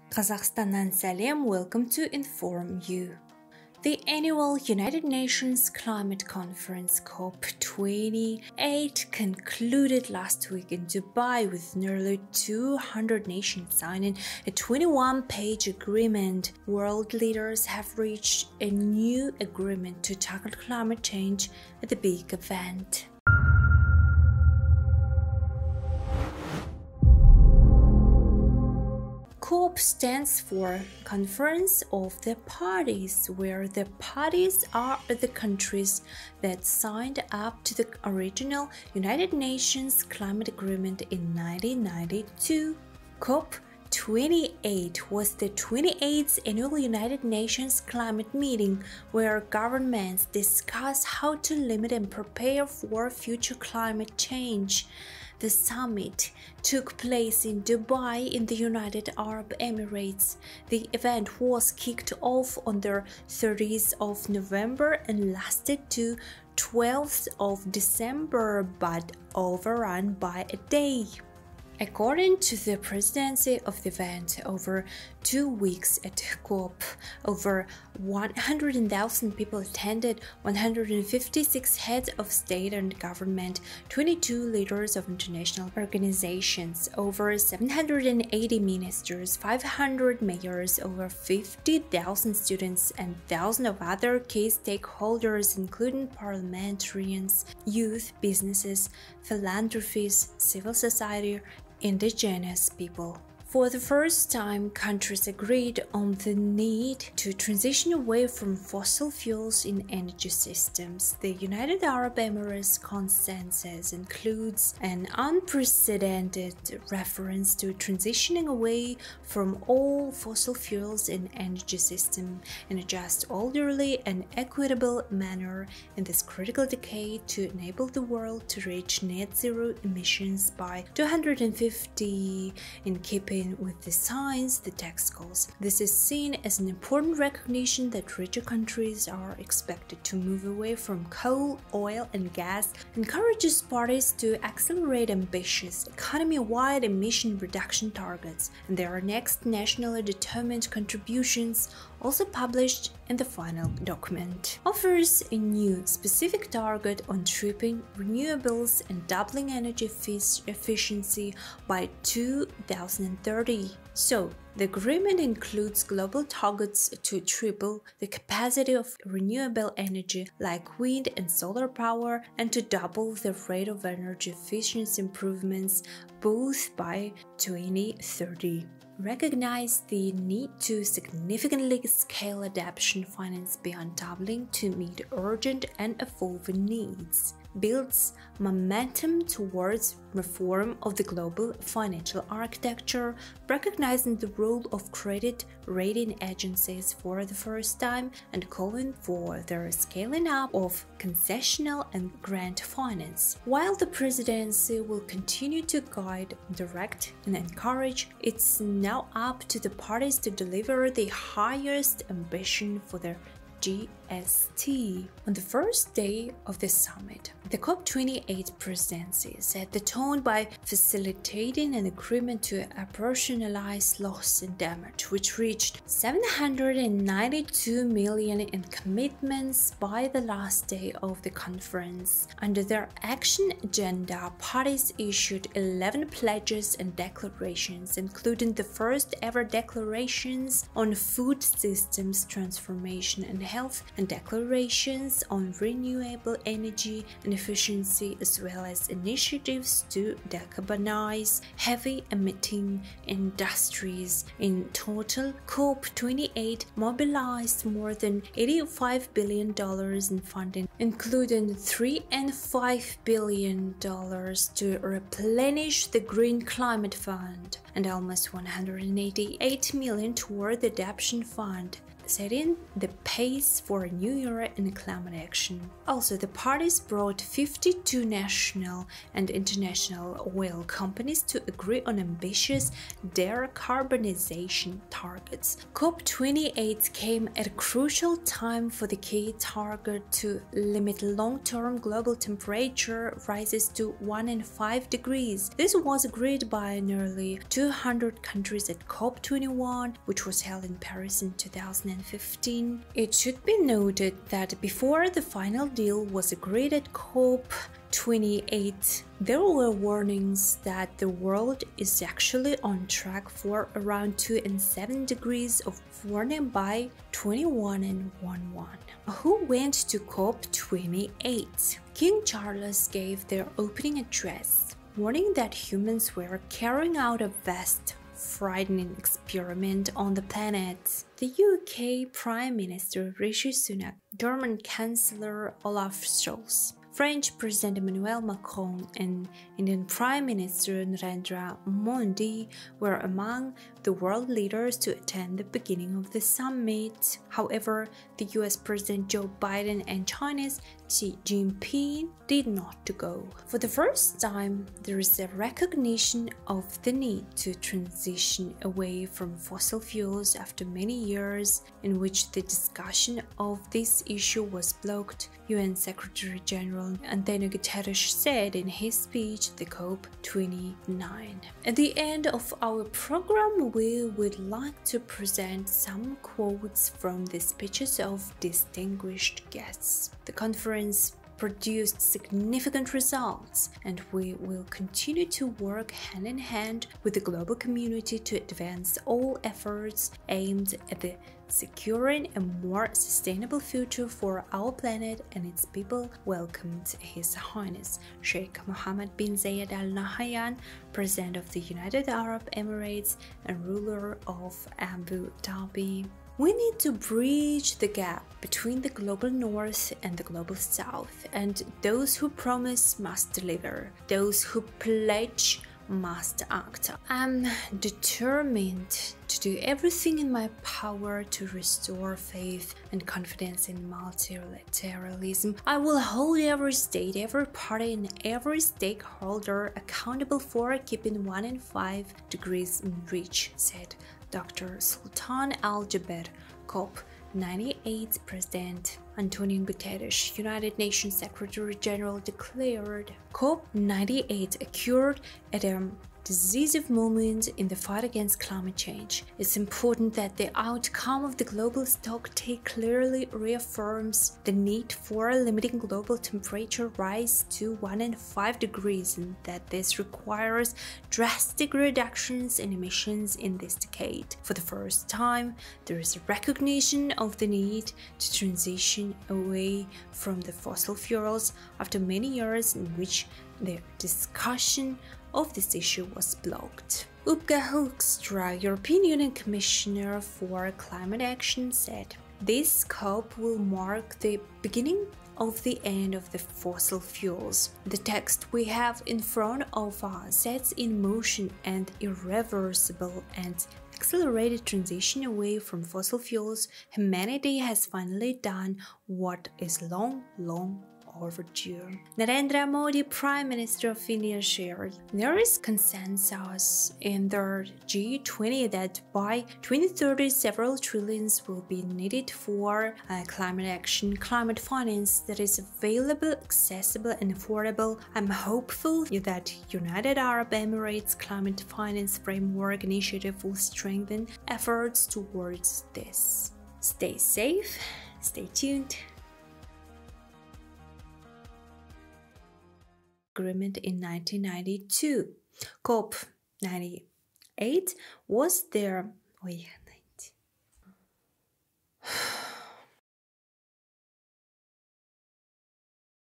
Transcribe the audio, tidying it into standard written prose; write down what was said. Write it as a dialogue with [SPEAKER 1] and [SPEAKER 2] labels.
[SPEAKER 1] Kazakhstan'dan Salim, welcome to inform you. The annual United Nations Climate Conference COP28 concluded last week in Dubai with nearly 200 nations signing a 21-page agreement. World leaders have reached a new agreement to tackle climate change at the big event. COP stands for Conference of the Parties, where the parties are the countries that signed up to the original United Nations Climate Agreement in 1992. COP28 was the 28th annual United Nations climate meeting where governments discuss how to limit and prepare for future climate change. The summit took place in Dubai in the United Arab Emirates. The event was kicked off on the 30th of November and lasted to 12th of December, but overrun by a day. According to the presidency of the event, over 2 weeks at COP, over 100,000 people attended, 156 heads of state and government, 22 leaders of international organizations, over 780 ministers, 500 mayors, over 50,000 students, and thousands of other key stakeholders, including parliamentarians, youth, businesses, philanthropists, civil society, indigenous people. For the first time, countries agreed on the need to transition away from fossil fuels in energy systems. The United Arab Emirates consensus includes an unprecedented reference to transitioning away from all fossil fuels in energy system in a just, orderly, and equitable manner in this critical decade to enable the world to reach net zero emissions by 250 in keeping with the science, the text calls. This is seen as an important recognition that richer countries are expected to move away from coal, oil, and gas, encourages parties to accelerate ambitious economy-wide emission reduction targets, and there are next nationally determined contributions also published in the final document. Offers a new specific target on tripling renewables and doubling energy efficiency by 2030. So, the agreement includes global targets to triple the capacity of renewable energy like wind and solar power and to double the rate of energy efficiency improvements both by 2030. Recognize the need to significantly scale adaptation finance beyond doubling to meet urgent and evolving needs. Builds momentum towards reform of the global financial architecture, recognizing the role of credit rating agencies for the first time and calling for their scaling up of concessional and grant finance. While the presidency will continue to guide, direct, and encourage, it's now up to the parties to deliver the highest ambition for their GST. On the first day of the summit, the COP28 presidency set the tone by facilitating an agreement to operationalize loss and damage, which reached 792 million in commitments by the last day of the conference. Under their action agenda, parties issued 11 pledges and declarations, including the first ever declarations on food systems transformation and health, and declarations on renewable energy and efficiency, as well as initiatives to decarbonize heavy emitting industries. In total, COP28 mobilized more than $85 billion in funding, including $3 and $5 billion to replenish the Green Climate Fund and almost $188 million toward the Adaptation Fund. setting the pace for a new era in climate action. Also, the parties brought 52 national and international oil companies to agree on ambitious decarbonization targets. COP28 came at a crucial time for the key target to limit long-term global temperature rises to 1.5 degrees. This was agreed by nearly 200 countries at COP21, which was held in Paris in 2015. It should be noted that before the final deal was agreed at COP28, there were warnings that the world is actually on track for around 2.7 degrees of warming by 2111. Who went to COP28? King Charles gave their opening address, warning that humans were carrying out a vast, frightening experiment on the planet. The UK Prime Minister Rishi Sunak, German Chancellor Olaf Scholz, French President Emmanuel Macron and Indian Prime Minister Narendra Modi were among the world leaders to attend the beginning of the summit. However, the US President Joe Biden and China's Xi Jinping did not go. For the first time, there is a recognition of the need to transition away from fossil fuels after many years in which the discussion of this issue was blocked, UN Secretary General Antonio Guterres said in his speech at the COP29. At the end of our program, we would like to present some quotes from the speeches of distinguished guests. The conference produced significant results, and we will continue to work hand in hand with the global community to advance all efforts aimed at the securing a more sustainable future for our planet and its people, welcomed His Highness Sheikh Mohammed bin Zayed Al Nahyan, President of the United Arab Emirates and ruler of Abu Dhabi. We need to bridge the gap between the global north and the global south, and those who promise must deliver. Those who pledge must act. I'm determined to do everything in my power to restore faith and confidence in multilateralism. I will hold every state, every party, and every stakeholder accountable for keeping 1.5 degrees in reach, said Dr. Sultan Al-Jaber, COP28 President. Antonio Guterres, United Nations Secretary General, declared COP28 occurred at a decisive moment in the fight against climate change. It's important that the outcome of the global stocktake clearly reaffirms the need for limiting global temperature rise to 1.5 degrees and that this requires drastic reductions in emissions in this decade. For the first time, there is a recognition of the need to transition away from the fossil fuels after many years in which the discussion of this issue was blocked. Ubga Hoekstra, European Union Commissioner for Climate Action, said, "This COP will mark the beginning of the end of the fossil fuels. The text we have in front of us sets in motion an irreversible and accelerated transition away from fossil fuels. Humanity has finally done what is long overdue." Narendra Modi, Prime Minister of India, shared, "There is consensus in the G20 that by 2030 several trillions will be needed for climate action, climate finance that is available, accessible and affordable. I'm hopeful that United Arab Emirates Climate Finance Framework Initiative will strengthen efforts towards this." Stay safe, stay tuned. Agreement in 1992. COP28 was their